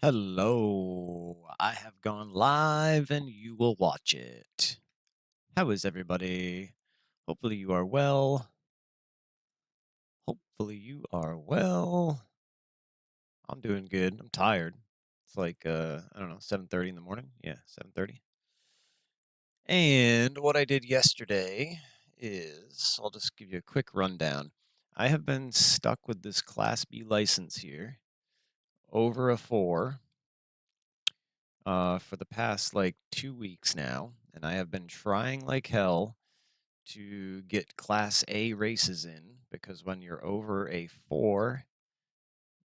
Hello, I have gone live and you will watch it. How is everybody? Hopefully you are well. Hopefully you are well. I'm doing good. I'm tired. It's like I don't know, 7:30 in the morning. Yeah, 7:30. And what I did yesterday is I'll just give you a quick rundown. I have been stuck with this Class B license here over a 4 for the past like 2 weeks now, and I have been trying like hell to get Class A races in because when you're over a 4,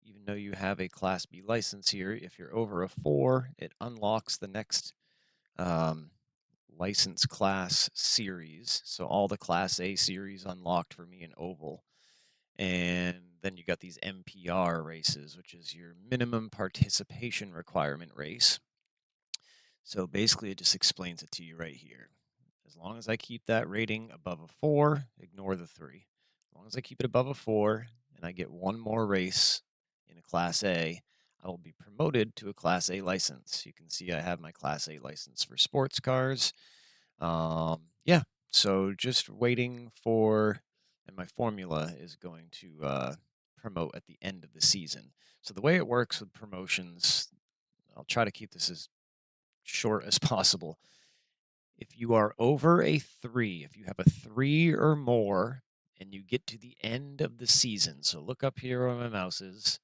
even though you have a Class B license here, if you're over a 4, it unlocks the next um, license class series. So all the Class A series unlocked for me in Oval. And then you got these MPR races, which is your minimum participation requirement race. So basically, it just explains it to you right here. As long as I keep that rating above a 4, ignore the 3. As long as I keep it above a 4 and I get one more race in a Class A, I will be promoted to a Class A license. You can see I have my Class A license for sports cars. Yeah, so just waiting for, and my formula is going to promote at the end of the season. So the way it works with promotions, I'll try to keep this as short as possible. If you are over a 3, if you have a 3 or more, and you get to the end of the season, so look up here where my mouse is.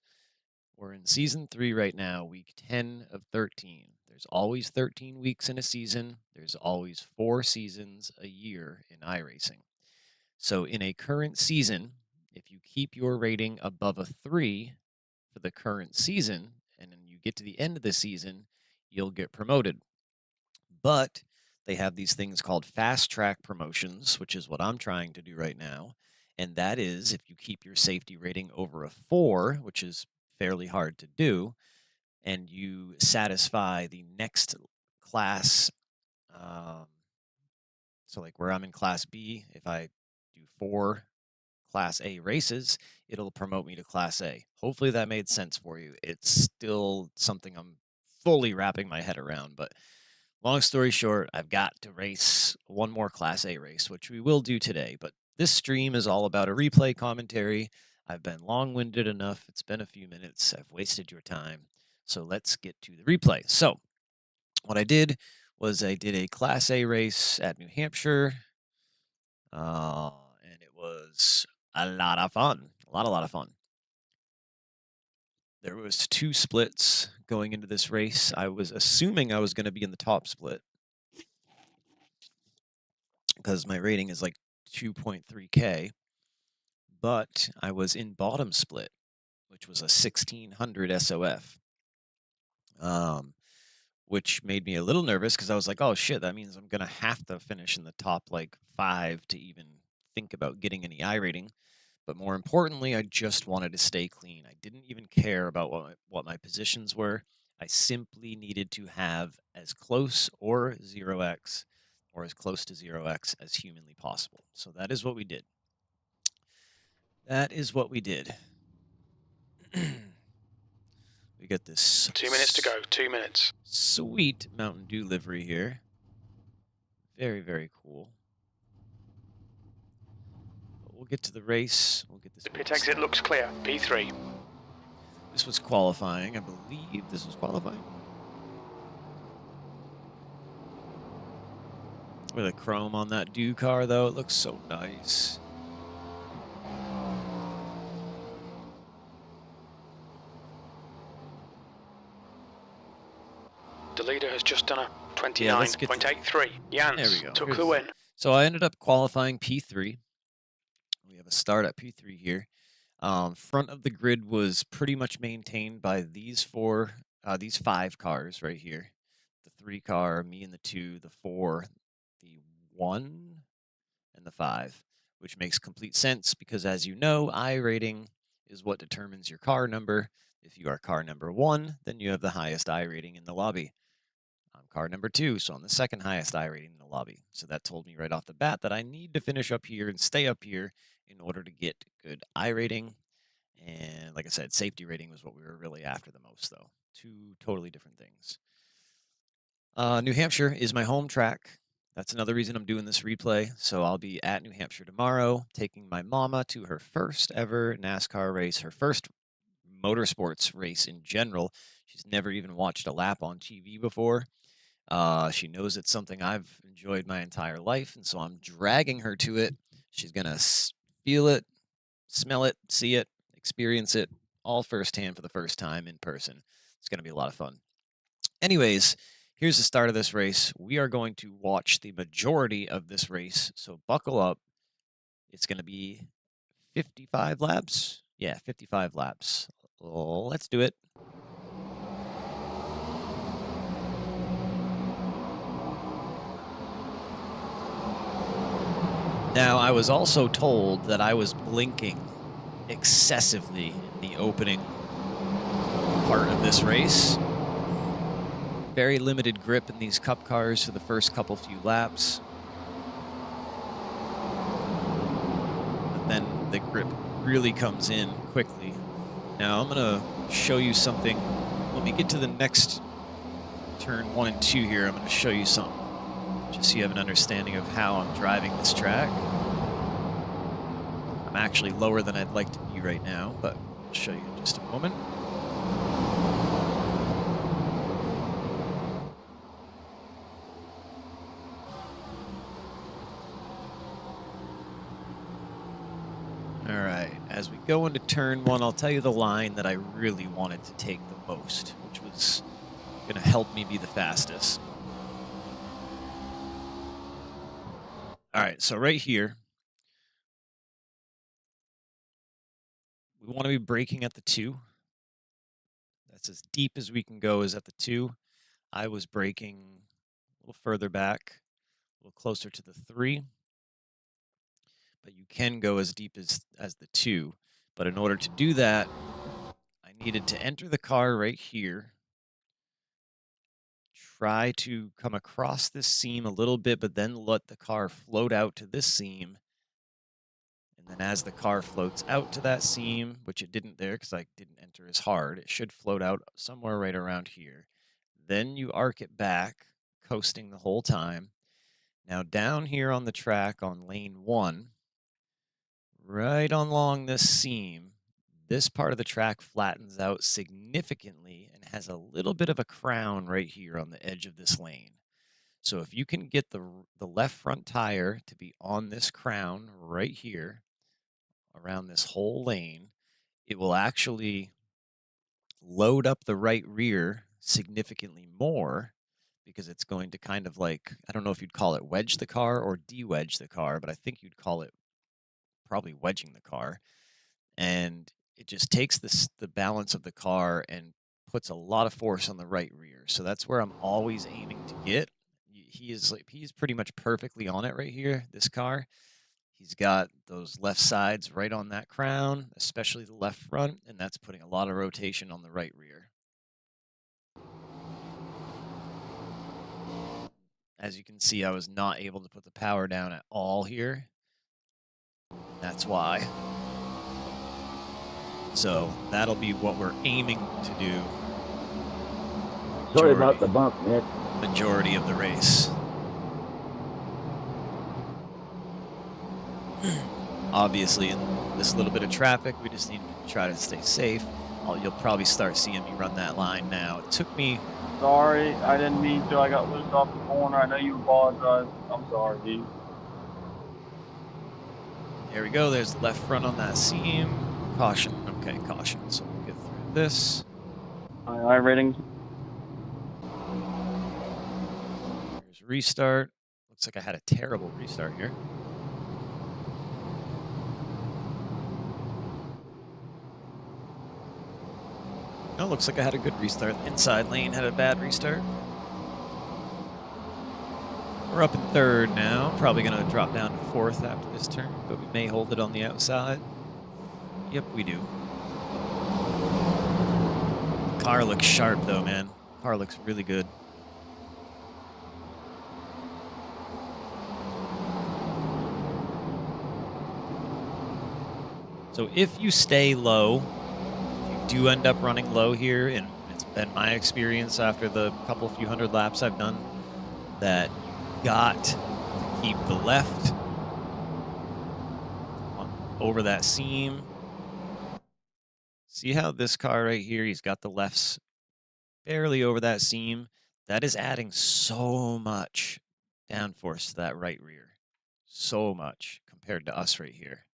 We're in season 3 right now, week 10 of 13. There's always 13 weeks in a season. There's always 4 seasons a year in iRacing. So in a current season, if you keep your rating above a 3 for the current season, and then you get to the end of the season, you'll get promoted. But they have these things called fast track promotions, which is what I'm trying to do right now. And that is if you keep your safety rating over a 4, which is fairly hard to do, and you satisfy the next class. Um, so, like where I'm in Class B, if I do 4 Class A races, it'll promote me to Class A. Hopefully that made sense for you. It's still something I'm fully wrapping my head around, but long story short, I've got to race one more Class A race, which we will do today. But this stream is all about a replay commentary. I've been long winded enough. It's been a few minutes. I've wasted your time. So let's get to the replay. So, what I did was I did a Class A race at New Hampshire, and it was a lot of fun. A lot of fun. There was 2 splits going into this race. I was assuming I was going to be in the top split because my rating is like 2.3K, but I was in bottom split, which was a 1600 SOF, which made me a little nervous because I was like, oh shit, that means I'm going to have to finish in the top like 5 to even think about getting any I rating. But more importantly, I just wanted to stay clean. I didn't even care about what my positions were. I simply needed to have as close or 0x or as close to 0x as humanly possible. So that is what we did. That is what we did. We got this 2 minutes to go. 2 minutes. sweet Mountain Dew livery here. Very, very cool. But we'll get to the race. We'll get this. The pit exit looks clear. P3. This was qualifying. I believe this was qualifying. With a chrome on that Dew car, though, it looks so nice. The leader has just done a 29.83. Jans took the win. So I ended up qualifying P3. We have a start at P3 here. Front of the grid was pretty much maintained by these 5 cars right here. The 3 car, me and the 2, the 4, the 1, and the 5, which makes complete sense because, as you know, I rating is what determines your car number. If you are car number 1, then you have the highest I rating in the lobby. I'm car number 2, so I'm the second highest I rating in the lobby. So that told me right off the bat that I need to finish up here and stay up here in order to get good I rating. And like I said, safety rating was what we were really after the most, though. two totally different things. New Hampshire is my home track. That's another reason I'm doing this replay. So I'll be at New Hampshire tomorrow, taking my mama to her first ever NASCAR race, her first motorsports race in general. She's never even watched a lap on TV before. She knows it's something I've enjoyed my entire life, and so I'm dragging her to it. She's going to feel it, smell it, see it, experience it all firsthand for the first time in person. It's going to be a lot of fun. Anyways, here's the start of this race. We are going to watch the majority of this race, so buckle up. It's going to be 55 laps. Yeah, 55 laps. Let's do it. Now, I was also told that I was blinking excessively in the opening part of this race. Very limited grip in these cup cars for the first few laps. But then the grip really comes in quickly. Now, I'm going to show you something. When we get to the next turn 1 and 2 here, I'm going to show you something, just so you have an understanding of how I'm driving this track. I'm actually lower than I'd like to be right now, but I'll show you in just a moment. All right, as we go into turn 1, I'll tell you the line that I really wanted to take the most, which was going to help me be the fastest. All right, so right here, we want to be braking at the 2. That's as deep as we can go, is at the 2. I was braking a little further back, a little closer to the 3. But you can go as deep as the 2. But in order to do that, I needed to enter the car right here. Try to come across this seam a little bit, but then let the car float out to this seam. And then as the car floats out to that seam, which it didn't there because I didn't enter as hard, it should float out somewhere right around here. Then you arc it back, coasting the whole time. Now down here on the track on lane 1, right along this seam, this part of the track flattens out significantly and has a little bit of a crown right here on the edge of this lane. So if you can get the left front tire to be on this crown right here, around this whole lane, it will actually load up the right rear significantly more, because it's going to kind of like, I don't know if you'd call it wedge the car or de-wedge the car, but I think you'd call it probably wedging the car. And it just takes the balance of the car and puts a lot of force on the right rear. So that's where I'm always aiming to get. He's pretty much perfectly on it right here, this car. He's got those left sides right on that crown, especially the left front, and that's putting a lot of rotation on the right rear. As you can see, I was not able to put the power down at all here. That's why. So that'll be what we're aiming to do. Sorry about the bump, Nick. Majority of the race. Obviously, in this little bit of traffic, we just need to try to stay safe. You'll probably start seeing me run that line now. It took me... Sorry, I didn't mean to. I got loose off the corner. I know you apologize. I'm sorry, dude. There we go. There's the left front on that seam. Caution. Okay, caution. So we'll get through this. iRacing. There's restart. Looks like I had a terrible restart here. Oh, looks like I had a good restart. Inside lane had a bad restart. We're up in 3rd now. Probably going to drop down to 4th after this turn, but we may hold it on the outside. Yep, we do. The car looks sharp, though, man. The car looks really good. So if you stay low, do end up running low here, and it's been my experience after the few hundred laps I've done, that you got to keep the left over that seam. See how this car right here, he's got the lefts barely over that seam. That is adding so much downforce to that right rear. So much compared to us right here.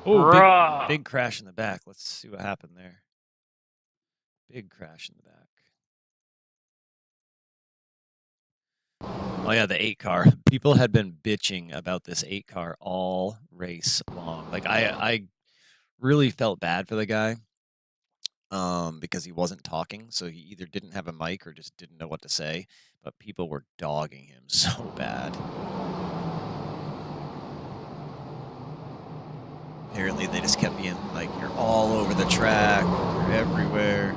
Oh, big crash in the back. Let's see what happened there. Big crash in the back. Oh yeah, the 8 car. People had been bitching about this 8 car all race long. Like I really felt bad for the guy because he wasn't talking, so he either didn't have a mic or just didn't know what to say, but people were dogging him so bad. Apparently they just kept being like, you're all over the track, you're everywhere.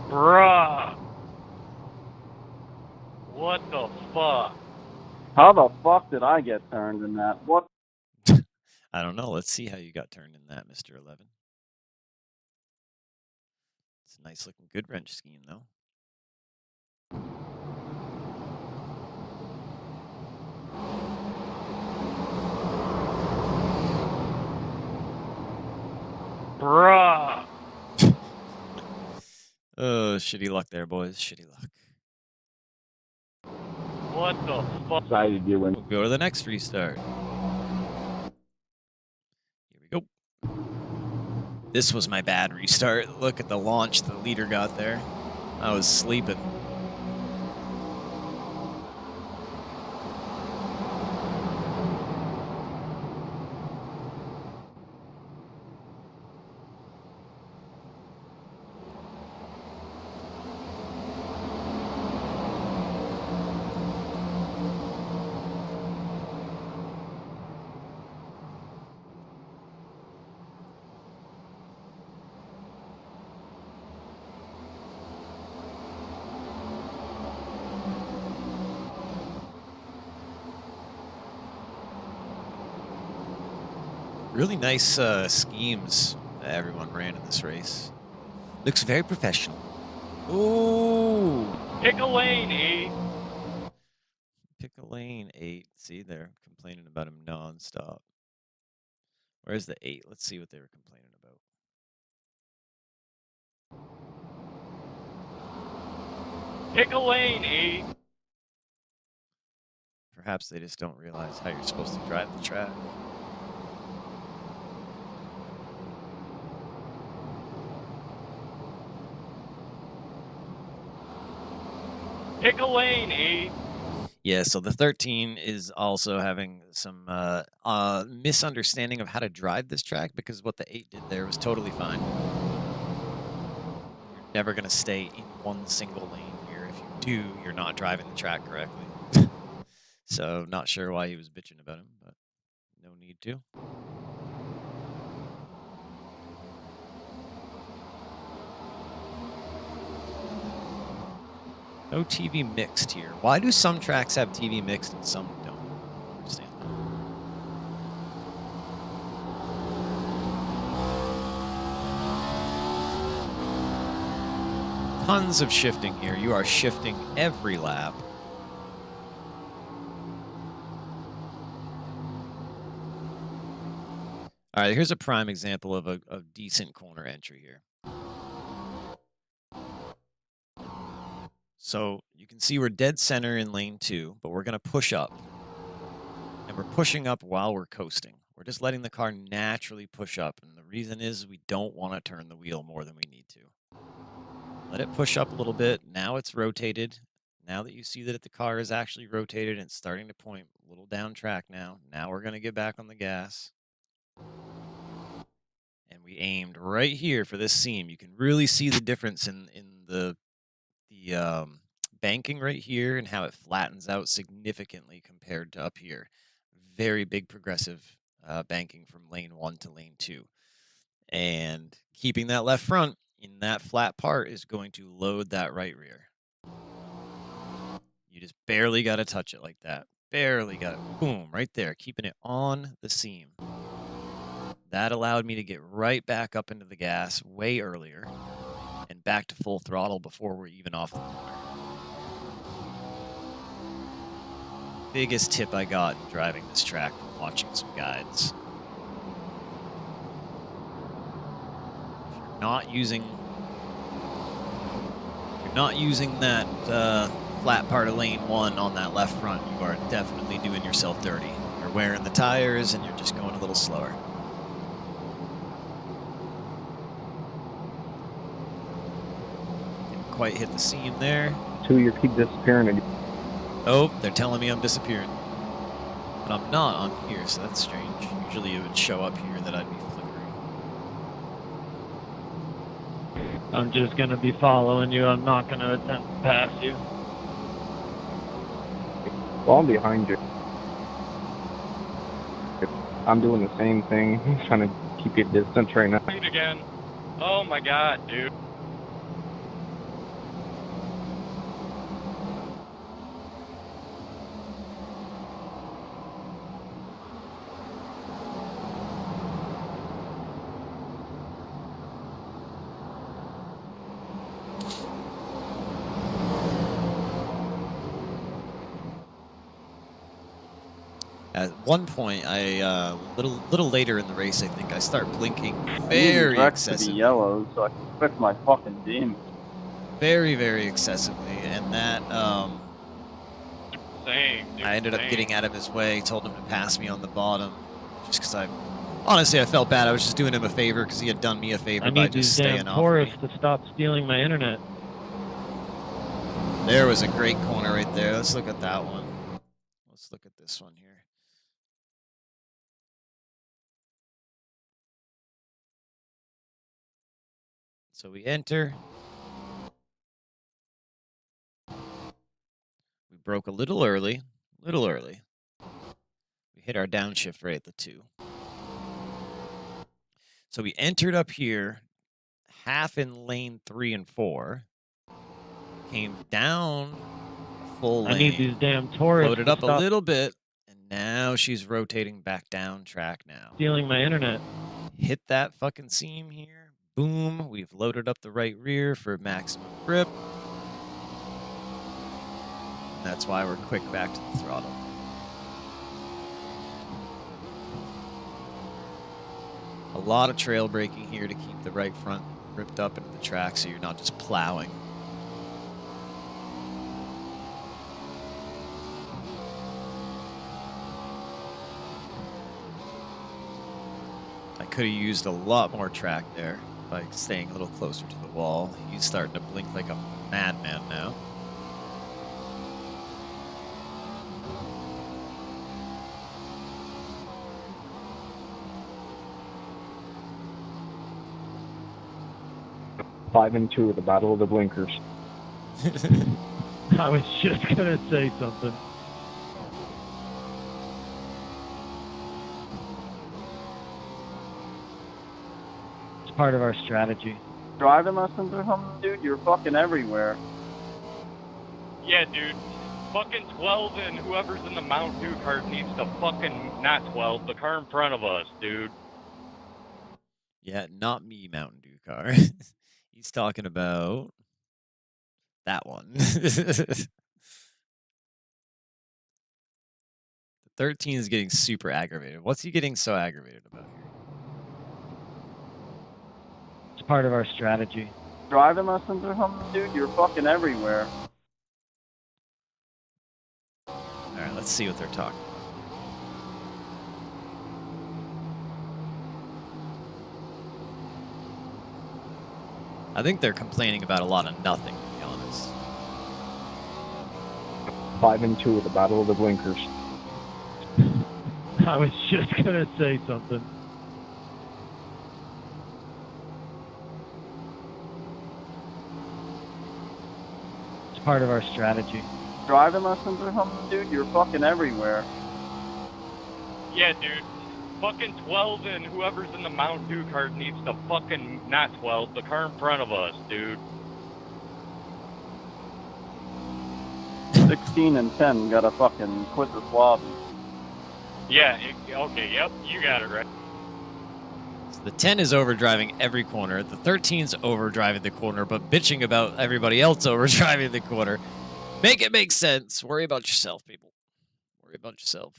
Bruh. What the fuck? How the fuck did I get turned in that? What? I don't know. Let's see how you got turned in that, Mr. 11. It's a nice looking good wrench scheme, though. Bruh. Oh, shitty luck there, boys. Shitty luck. What the fuck? Excited you win. We'll go to the next restart. Here we go. This was my bad restart. Look at the launch the leader got there. I was sleeping. Really nice schemes that everyone ran in this race. Looks very professional. Ooh! Pick a lane, 8. Pick a lane, 8. See, they're complaining about him nonstop. Where's the 8? Let's see what they were complaining about. Pick a lane, 8. Perhaps they just don't realize how you're supposed to drive the track. Pick a lane, 8. Yeah, so the 13 is also having some misunderstanding of how to drive this track, because what the 8 did there was totally fine. You're never going to stay in one single lane here. If you do, you're not driving the track correctly. So not sure why he was bitching about him, but no need to. No TV mixed here. Why do some tracks have TV mixed and some don't? I don't understand that. Tons of shifting here. You are shifting every lap. All right, here's a prime example of a decent corner entry here. So you can see we're dead center in lane 2, but we're going to push up. And we're pushing up while we're coasting. We're just letting the car naturally push up. And the reason is we don't want to turn the wheel more than we need to. Let it push up a little bit. Now it's rotated. Now that you see that the car is actually rotated and it's starting to point a little down track now. Now we're going to get back on the gas. And we aimed right here for this seam. You can really see the difference in the banking right here and how it flattens out significantly compared to up here. Very big progressive banking from lane 1 to lane 2. And keeping that left front in that flat part is going to load that right rear. You just barely got to touch it like that. barely got it. Boom, right there, keeping it on the seam. That allowed me to get right back up into the gas way earlier and back to full throttle before we're even off the corner. Biggest tip I got in driving this track from watching some guides. If you're not using that flat part of lane 1 on that left front, you are definitely doing yourself dirty. You're wearing the tires and you're just going a little slower. Didn't quite hit the seam there. You keep disappearing. Oh, they're telling me I'm disappearing. But I'm not on here, so that's strange. Usually it would show up here that I'd be flickering. I'm just going to be following you. I'm not going to attempt to pass you. Well, I'm behind you. I'm doing the same thing. I'm trying to keep you distant right now. Again. Oh my god, dude. At one point, I little later in the race, I think I start blinking very excessively. To be yellow, so I can fix my fucking dim. Very, very excessively, and that Same, dude, I ended up getting out of his way. Told him to pass me on the bottom, just because I felt bad. I was just doing him a favor because he had done me a favor by just staying off. I need these damn tourists to stop stealing my internet. There was a great corner right there. Let's look at that one. Let's look at this one here. So we enter. We broke a little early. We hit our downshift right at the 2. So we entered up here, half in lane 3 and 4. Came down a full lane. I need these damn tourists. Loaded up a little bit, and now she's rotating back down track now. Stealing my internet. Hit that fucking seam here. Boom, we've loaded up the right rear for maximum grip. That's why we're quick back to the throttle. A lot of trail braking here to keep the right front ripped up into the track so you're not just plowing. I could have used a lot more track there by staying a little closer to the wall. He's starting to blink like a madman now. Five and 2 of the Battle of the Blinkers. I was just going to say something. Part of our strategy. Driving lessons or something, dude? You're fucking everywhere. Yeah, dude. Fucking 12 and whoever's in the Mountain Dew cart needs to fucking, not 12, the car in front of us, dude. Yeah, not me, Mountain Dew car. He's talking about that one. The 13 is getting super aggravated. What's he getting so aggravated about here? It's part of our strategy. Driving lessons or something, dude? You're fucking everywhere. All right, let's see what they're talking about. I think they're complaining about a lot of nothing, to be honest. 5 and 2 of the Battle of the Blinkers. I was just going to say something. It's part of our strategy. Driving lessons or something, dude? You're fucking everywhere. Yeah, dude. Fucking 12 and whoever's in the Mountain Dew cart needs to fucking, not 12, the car in front of us, dude. 16 and 10 gotta fucking quit this lobby. Yeah, okay, yep, you got it right. So the 10 is overdriving every corner. The 13's overdriving the corner, but bitching about everybody else overdriving the corner. Make it make sense. Worry about yourself, people. Worry about yourself.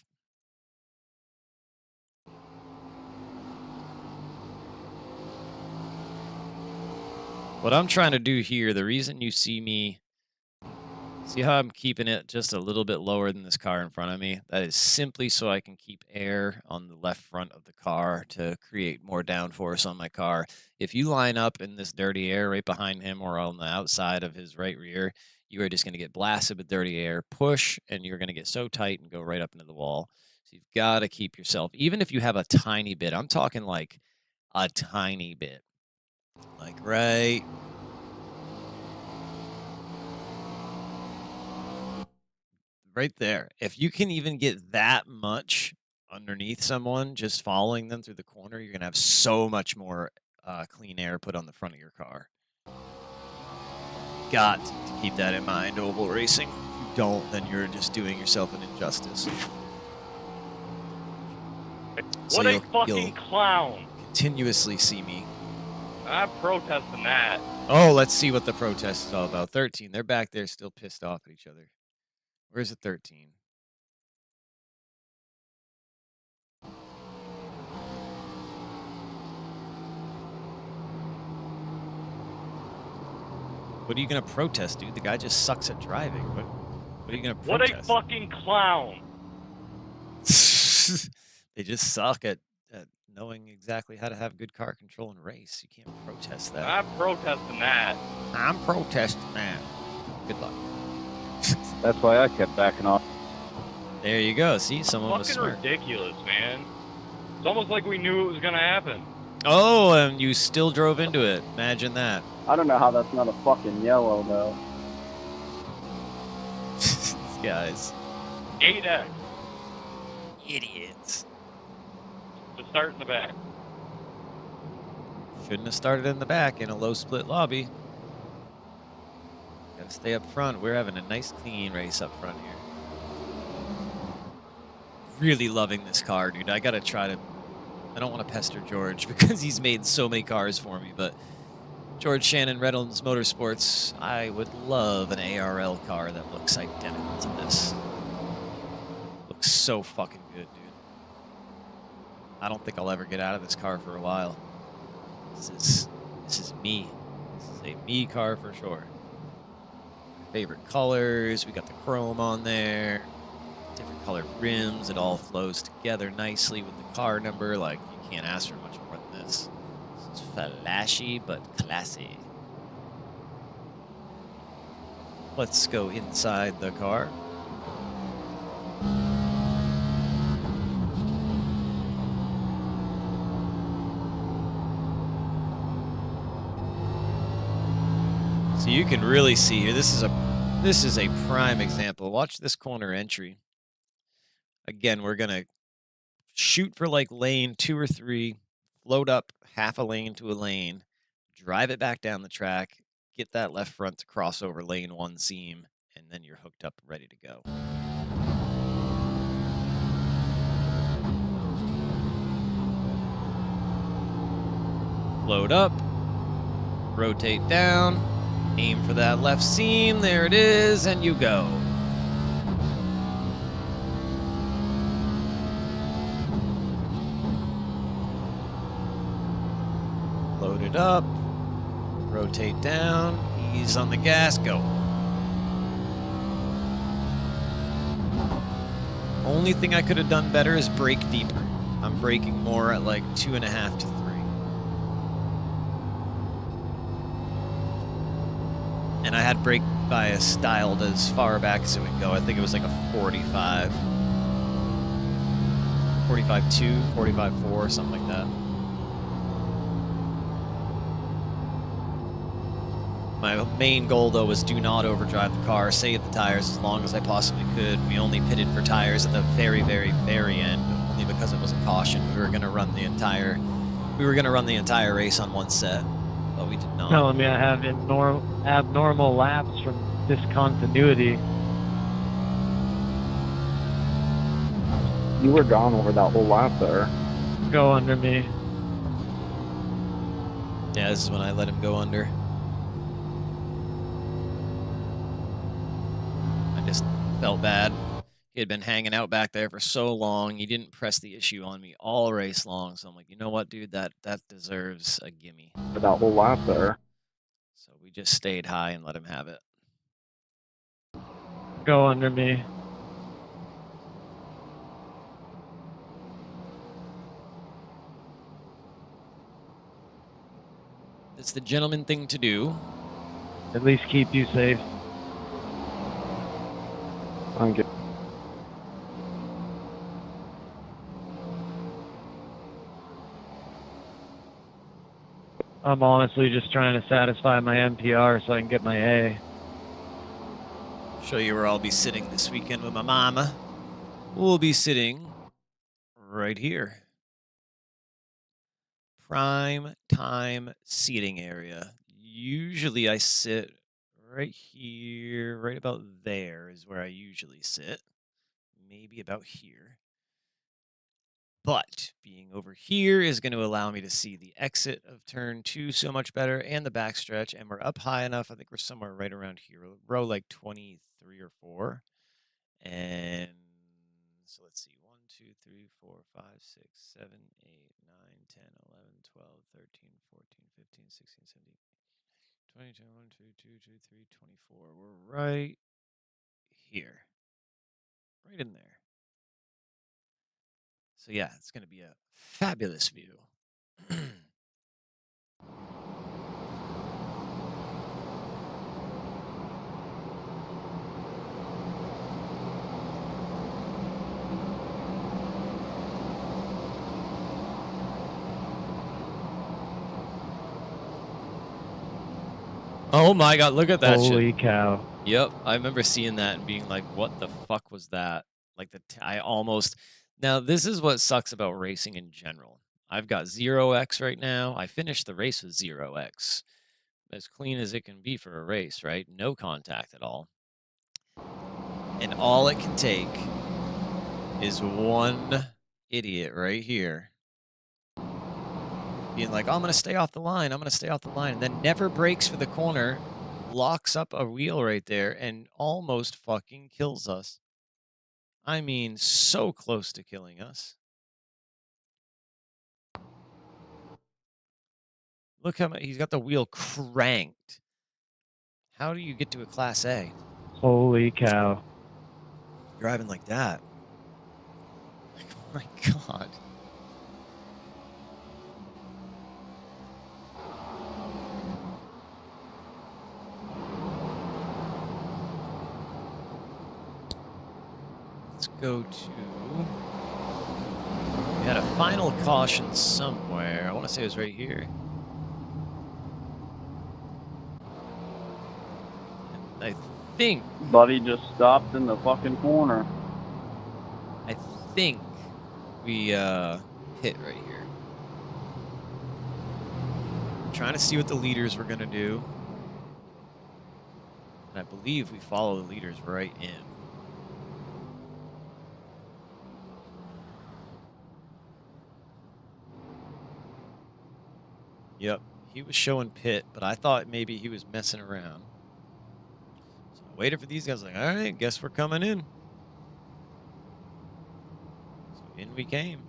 What I'm trying to do here, the reason you see me, see how I'm keeping it just a little bit lower than this car in front of me? That is simply so I can keep air on the left front of the car to create more downforce on my car. If you line up in this dirty air right behind him or on the outside of his right rear, you are just going to get blasted with dirty air, push, and you're going to get so tight and go right up into the wall. So you've got to keep yourself, even if you have a tiny bit, I'm talking like a tiny bit, like right there. If you can even get that much underneath someone, just following them through the corner, you're going to have so much more clean air put on the front of your car. Got to keep that in mind, oval racing. If you don't, then you're just doing yourself an injustice. What a fucking clown. Continuously see me. I'm protesting that. Oh, let's see what the protest is all about. 13, they're back there still pissed off at each other. Where's the 13? What are you going to protest, dude? The guy just sucks at driving. What are you going to protest? What a fucking clown. They just suck at knowing exactly how to have good car control and race. You can't protest that. I'm protesting that. I'm protesting that. Good luck. That's why I kept backing off. There you go. See, someone was fucking smart. Ridiculous, man. It's almost like we knew it was going to happen. Oh, and you still drove into it. Imagine that. I don't know how that's not a fucking yellow, though. These guys. 8X. Idiots. To start in the back. Shouldn't have started in the back in a low split lobby. Gotta stay up front. We're having a nice clean race up front here. Really loving this car, dude. I gotta try to... I don't want to pester George because he's made so many cars for me, but George Shannon Reynolds Motorsports, I would love an ARL car that looks identical to this. Looks so fucking good, dude. I don't think I'll ever get out of this car for a while. This is me. This is a me car for sure. Favorite colors, we got the chrome on there. Different colored rims, it all flows together nicely with the car number. Like, you can't ask for much more than this. This is flashy but classy. Let's go inside the car. So you can really see here, this is a prime example. Watch this corner entry. Again, we're going to shoot for like lane 2 or 3, float up half a lane to a lane, drive it back down the track, get that left front to cross over lane 1 seam, and then you're hooked up, ready to go. Float up, rotate down, aim for that left seam, there it is, and you go. Load it up, rotate down, ease on the gas, go. Only thing I could have done better is brake deeper. I'm braking more at like 2.5 to 3. And I had brake bias dialed as far back as it would go. I think it was like a 45. 45.2, 45.4, something like that. My main goal, though, was do not overdrive the car, save the tires as long as I possibly could. We only pitted for tires at the very, very, very end, only because it was a caution. We were going to run the entire race on one set, but we did not. Telling me I have abnormal laps from discontinuity. You were gone over that whole lap there. Go under me. Yeah, this is when I let him go under. I just felt bad. He had been hanging out back there for so long. He didn't press the issue on me all race long. So I'm like, you know what, dude? That deserves a gimme. For that whole lap there. So we just stayed high and let him have it. Go under me. It's the gentleman thing to do. At least keep you safe. I'm good. I'm honestly just trying to satisfy my NPR so I can get my A. Show you where I'll be sitting this weekend with my mama. We'll be sitting right here. Prime time seating area. Usually I sit right here, right about there is where I usually sit. Maybe about here. But being over here is going to allow me to see the exit of turn 2 so much better and the backstretch. And we're up high enough. I think we're somewhere right around here, row like 23 or 4. And so let's see, 1, 2, 3, 4, 5, 6, 7, 8, 9, 10, 11, 12, 13, 14, 15, 16, 17, 22, 1, 2, 2, 2, 3, 24. We're right here. Right in there. So yeah, it's going to be a fabulous view. Oh my god, look at that shit. Holy cow. Yep, I remember seeing that and being like, what the fuck was that? Like, I almost... Now, this is what sucks about racing in general. I've got 0x right now. I finished the race with 0x. As clean as it can be for a race, right? No contact at all. And all it can take is one idiot right here being like, oh, I'm going to stay off the line. I'm going to stay off the line. And then never brakes for the corner, locks up a wheel right there, and almost fucking kills us. I mean, so close to killing us. Look how much he's got the wheel cranked. How do you get to a Class A? Holy cow. Driving like that. Like, oh my god. Let's go to... We had a final caution somewhere. I want to say it was right here. And I think... Buddy just stopped in the fucking corner. I think we hit right here. I'm trying to see what the leaders were going to do. And I believe we follow the leaders right in. Yep, he was showing pit, but I thought maybe he was messing around. So I waited for these guys, like, all right, guess we're coming in. So in we came.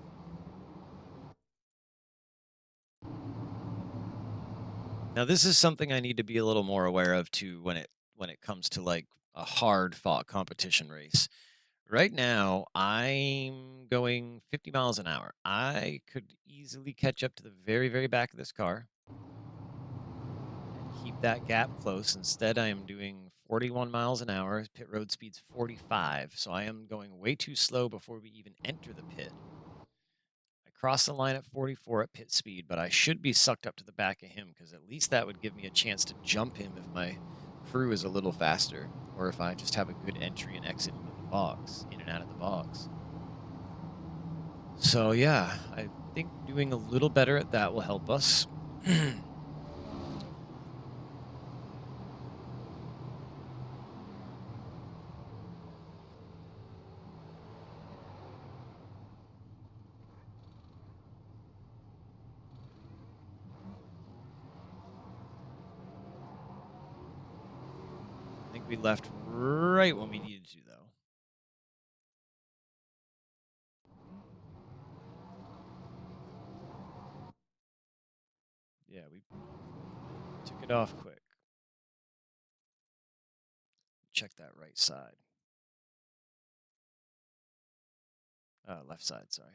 Now this is something I need to be a little more aware of too when it comes to like a hard fought competition race. Right now, I'm going 50 miles an hour. I could easily catch up to the very, very back of this car and keep that gap close. Instead, I am doing 41 miles an hour. Pit road speed's 45, so I am going way too slow before we even enter the pit. I cross the line at 44 at pit speed, but I should be sucked up to the back of him because at least that would give me a chance to jump him if my crew is a little faster or if I just have a good entry and exit into the box, in and out of the box. So yeah, I think doing a little better at that will help us. We left right when we needed to, though. Yeah, we took it off quick. Check that right side. Left side, sorry.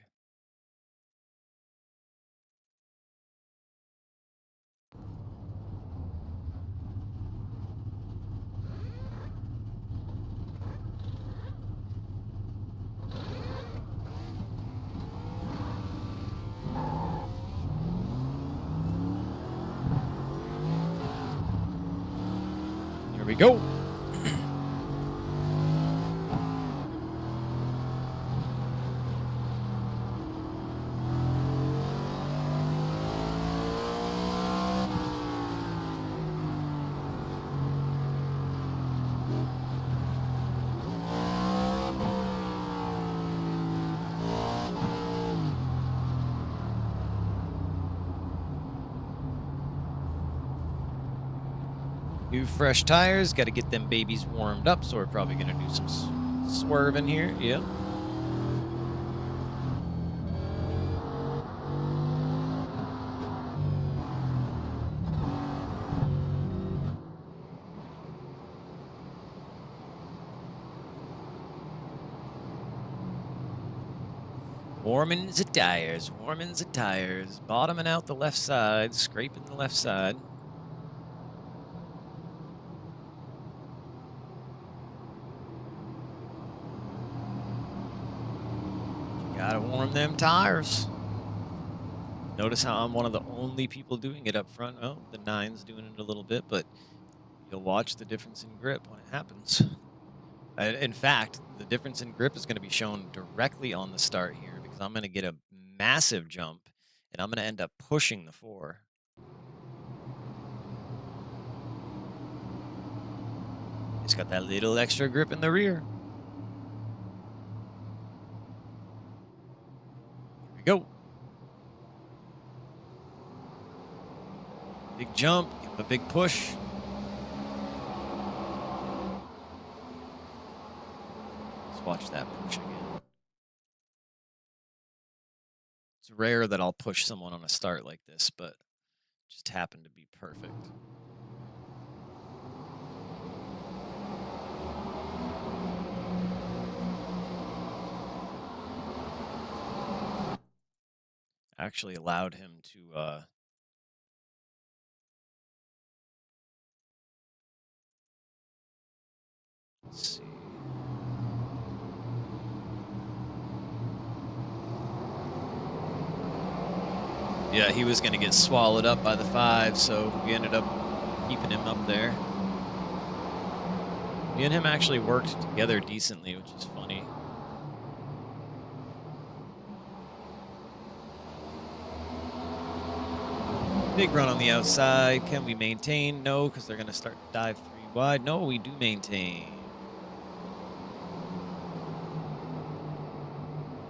Here we go. New fresh tires, got to get them babies warmed up, so we're probably going to do some swerving here. Yep. Warming the tires, warming the tires, bottoming out the left side, scraping the left side. Gotta warm them tires. Notice how I'm one of the only people doing it up front. Oh, the 9's doing it a little bit, but you'll watch the difference in grip when it happens. In fact, the difference in grip is going to be shown directly on the start here because I'm going to get a massive jump and I'm going to end up pushing the 4. It's got that little extra grip in the rear. Here we go. Big jump, give him a big push. Let's watch that push again. It's rare that I'll push someone on a start like this, but it just happened to be perfect. Actually allowed him to let's see. Yeah, he was going to get swallowed up by the 5, so we ended up keeping him up there. Me and him actually worked together decently, which is funny. Big run on the outside. Can we maintain? No, because they're going to start to dive 3 wide. No, we do maintain.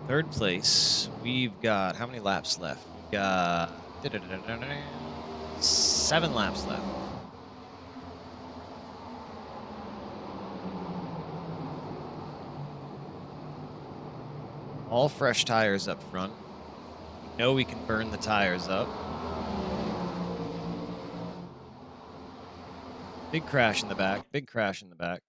3rd place. We've got how many laps left? We've got 7 laps left. All fresh tires up front. We know we can burn the tires up. Big crash in the back. Big crash in the back.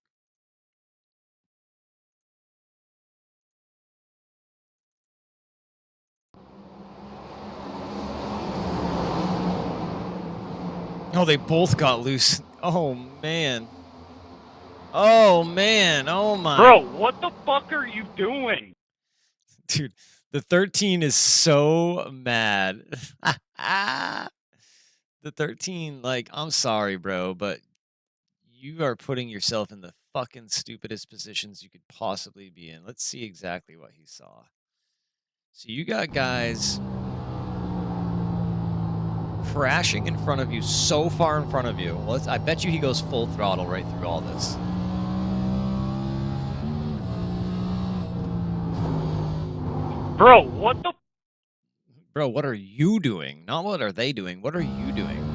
Oh, they both got loose. Oh, man. Oh, man. Oh, my. Bro, what the fuck are you doing? Dude, the 13 is so mad. The 13, like, I'm sorry, bro, but you are putting yourself in the fucking stupidest positions you could possibly be in. Let's see exactly what he saw. So you got guys crashing in front of you, so far in front of you. Well, I bet you he goes full throttle right through all this. Bro, what the? Bro, what are you doing? Not what are they doing. What are you doing?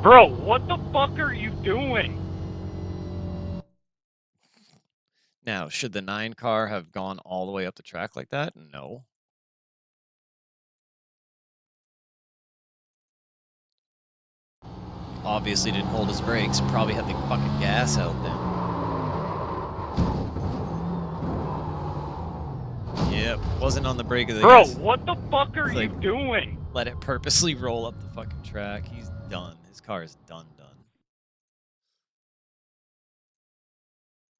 Bro, what the fuck are you doing? Now, should the 9 car have gone all the way up the track like that? No. Obviously didn't hold his brakes. Probably had the fucking gas out then. Yep, wasn't on the brake of the gas. Bro, what the fuck are you doing? Let it purposely roll up the fucking track. He's done. His car is done.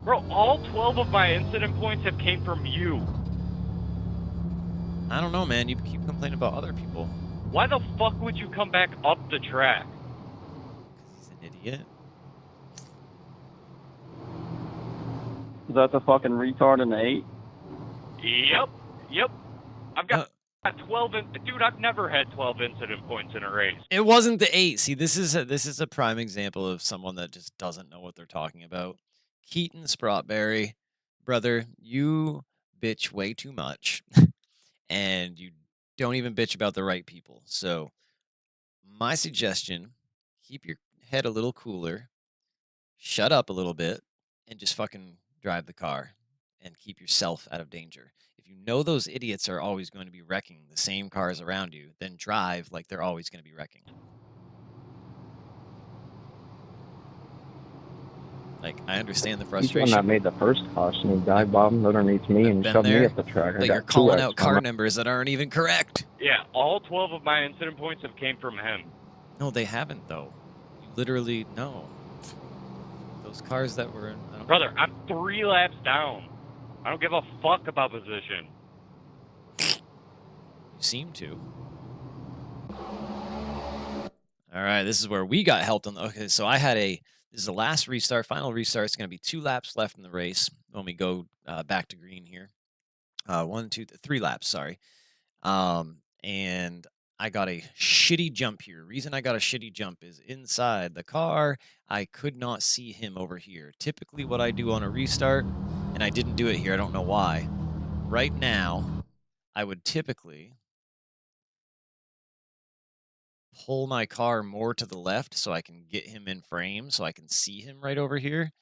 Bro, all 12 of my incident points have came from you. I don't know, man. You keep complaining about other people. Why the fuck would you come back up the track? Because he's an idiot. Is that the fucking retard in the 8? Yep. I've got 12, dude, I've never had 12 incident points in a race. It wasn't the 8. See, this is a prime example of someone that just doesn't know what they're talking about. Keaton Sproutberry, brother, you bitch way too much. And you don't even bitch about the right people. So my suggestion, keep your head a little cooler, shut up a little bit, and just fucking drive the car and keep yourself out of danger. If you know those idiots are always going to be wrecking the same cars around you, then drive like they're always going to be wrecking. Like, I understand the frustration. He's the one that made the first caution. He dive bombed underneath me and shoved me up the track. But you're calling out car numbers that aren't even correct. Yeah, all 12 of my incident points have came from him. No, they haven't, though. You literally, no. Those cars that were in... Brother, I'm 3 laps down. I don't give a fuck about position. You seem to. All right, this is where we got helped on the... Okay, so I had a... This is the last restart, final restart. It's going to be 2 laps left in the race when we go back to green here. 3 laps, sorry. And I got a shitty jump here. Reason I got a shitty jump is inside the car, I could not see him over here. Typically what I do on a restart, and I didn't do it here, I don't know why. Right now, I would typically pull my car more to the left so I can get him in frame, so I can see him right over here.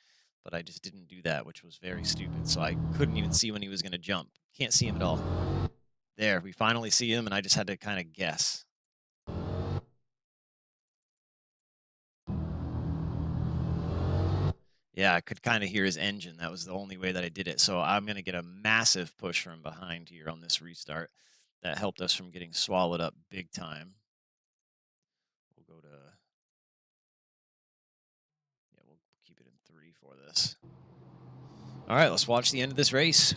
But I just didn't do that, which was very stupid. So I couldn't even see when he was going to jump. Can't see him at all. There, we finally see him, and I just had to kind of guess. Yeah, I could kind of hear his engine. That was the only way that I did it. So I'm going to get a massive push from behind here on this restart. That helped us from getting swallowed up big time. We'll go to... Yeah, we'll keep it in 3 for this. All right, let's watch the end of this race.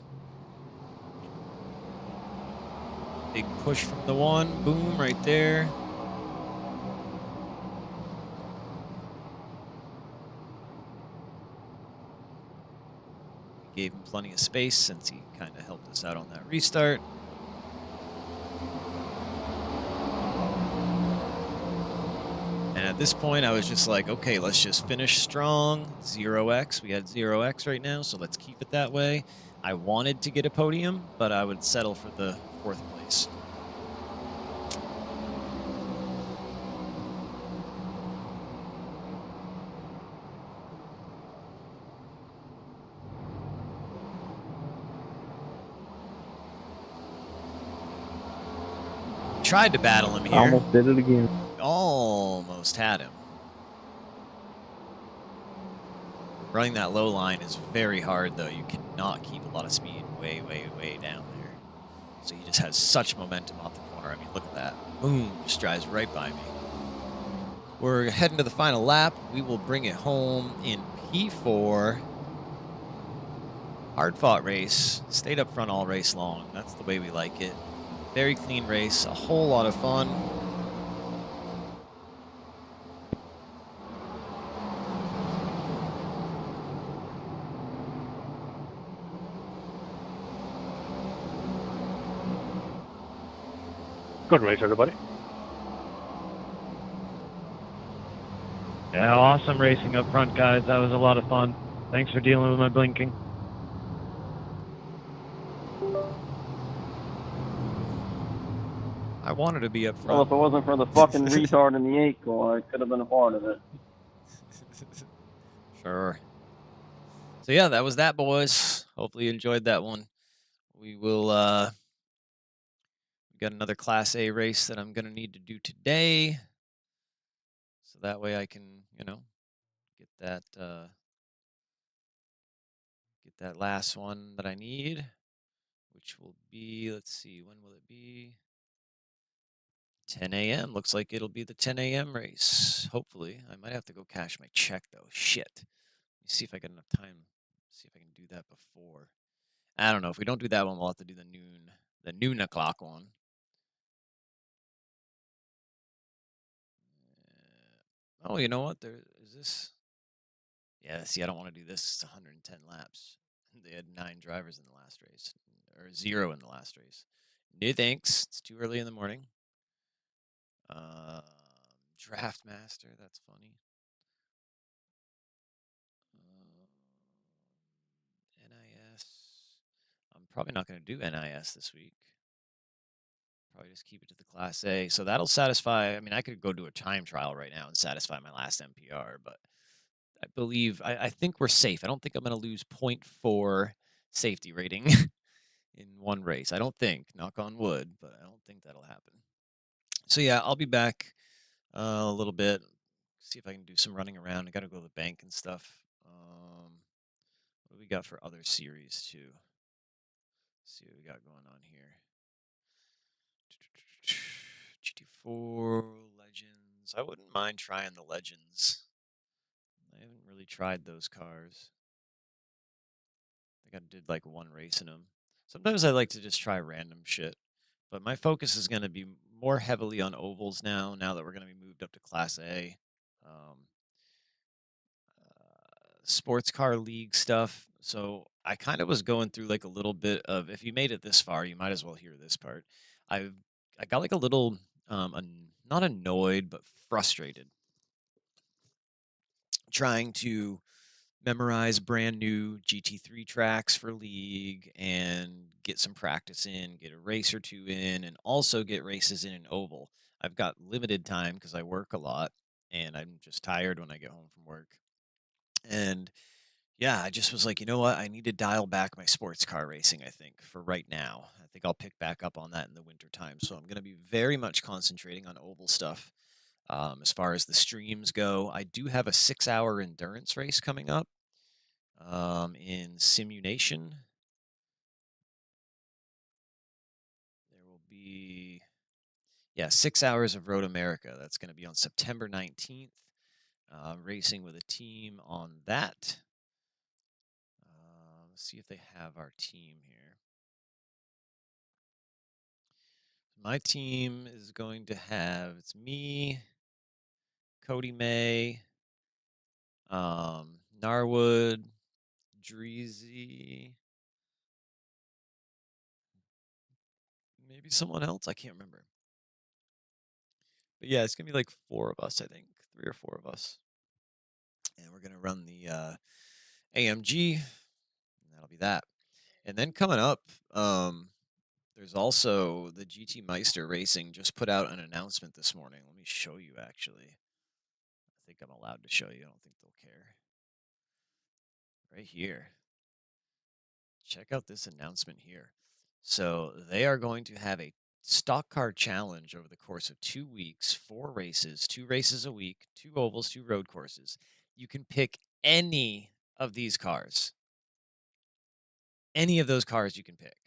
Big push from the 1. Boom, right there. We gave him plenty of space since he kind of helped us out on that restart. And at this point, I was just like, okay, let's just finish strong. 0x. We had 0x right now, so let's keep it that way. I wanted to get a podium, but I would settle for the 4th place. Tried to battle him here. Almost did it again. Almost had him. Running that low line is very hard, though. You cannot keep a lot of speed way, way, way down there. So he just has such momentum off the corner. I mean, look at that. Boom, just drives right by me. We're heading to the final lap. We will bring it home in P4. Hard-fought race. Stayed up front all race long. That's the way we like it. Very clean race. A whole lot of fun. Good race, everybody. Yeah, awesome racing up front, guys. That was a lot of fun. Thanks for dealing with my blinking. I wanted to be up Well, front. if it wasn't for the fucking retard in the 8 car, I could have been a part of it. Sure. So yeah, that was that, boys. Hopefully you enjoyed that one. We will we got another Class A race that I'm gonna need to do today. So that way I can, get that last one that I need, which will be, let's see, when will it be? 10 a.m. Looks like it'll be the 10 a.m. race. Hopefully. I might have to go cash my check, though. Shit. Let me see if I got enough time. See if I can do that before. I don't know. If we don't do that one, we'll have to do the noon o'clock one. Oh, you know what? There is this. Yeah, see, I don't want to do this. It's 110 laps. They had 9 drivers in the last race, or 0 in the last race. No thanks. It's too early in the morning. Draft Master. That's funny. NIS. I'm probably not going to do NIS this week. Probably just keep it to the Class A. So that'll satisfy. I mean, I could go do a time trial right now and satisfy my last MPR, but I believe, I think we're safe. I don't think I'm going to lose 0.4 safety rating in one race. I don't think, knock on wood, but I don't think that'll happen. So yeah, I'll be back a little bit. See if I can do some running around. I got to go to the bank and stuff. What do we got for other series too? Let's see what we got going on here. GT4 Legends. I wouldn't mind trying the Legends. I haven't really tried those cars. I think I did like one race in them. Sometimes I like to just try random shit. But my focus is going to be more heavily on ovals now that we're going to be moved up to Class A. Sports car league stuff. So I kind of was going through like a little bit of, if you made it this far, you might as well hear this part. I got like a little, not annoyed, but frustrated trying to memorize brand new GT3 tracks for league and get some practice in, get a race or two in, and also get races in an oval. I've got limited time because I work a lot and I'm just tired when I get home from work. And yeah, I just was like, you know what? I need to dial back my sports car racing, I think, for right now. I think I'll pick back up on that in the winter time. So I'm going to be very much concentrating on oval stuff. As far as the streams go, I do have a 6-hour endurance race coming up in Simulation. There will be, 6 hours of Road America. That's going to be on September 19th. Racing with a team on that. Let's see if they have our team here. My team is going to have, it's me, Cody May, Narwood, Dreezy, maybe someone else. I can't remember. But yeah, it's going to be like 4 of us, I think. 3 or 4 of us. And we're going to run the AMG. And that'll be that. And then coming up, there's also the GT Meister Racing just put out an announcement this morning. Let me show you, actually. I think I'm allowed to show you. I don't think they'll care. Right here. Check out this announcement here. So they are going to have a stock car challenge over the course of 2 weeks, 4 races, 2 races a week, 2 ovals, 2 road courses. You can pick any of these cars. Any of those cars you can pick.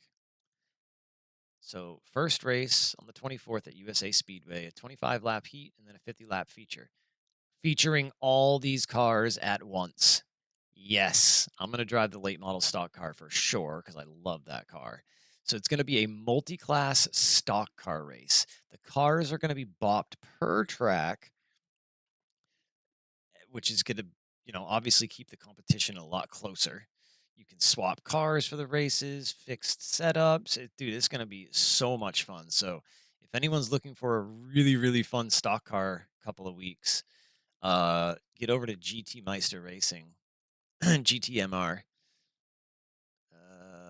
So first race on the 24th at USA Speedway, a 25-lap heat and then a 50-lap feature. Featuring all these cars at once. Yes, I'm going to drive the late model stock car for sure because I love that car. So it's going to be a multi-class stock car race. The cars are going to be bopped per track, which is going to, obviously keep the competition a lot closer. You can swap cars for the races, fixed setups. Dude, it's going to be so much fun. So if anyone's looking for a really, really fun stock car couple of weeks, get over to GT Meister Racing. GTMR.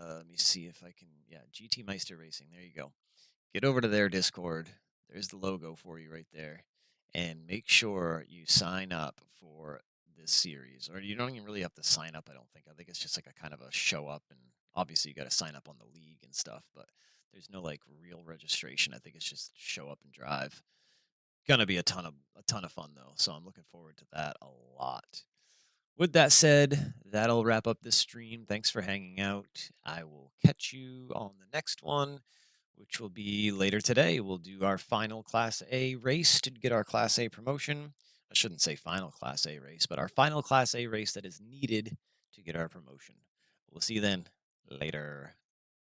Let me see if I can. Yeah, GT Meister Racing. There you go. get over to their Discord. There's the logo for you right there. And make sure you sign up for this series. Or you don't even really have to sign up, I don't think. I think it's just like a kind of a show up. And obviously, you got to sign up on the league and stuff. But there's no like real registration. I think it's just show up and drive. Gonna be a ton of fun though. So I'm looking forward to that a lot. With that said, that'll wrap up this stream. Thanks for hanging out. I will catch you on the next one, which will be later today. We'll do our final Class A race to get our Class A promotion. I shouldn't say final Class A race, but our final Class A race that is needed to get our promotion. We'll see you then. Later.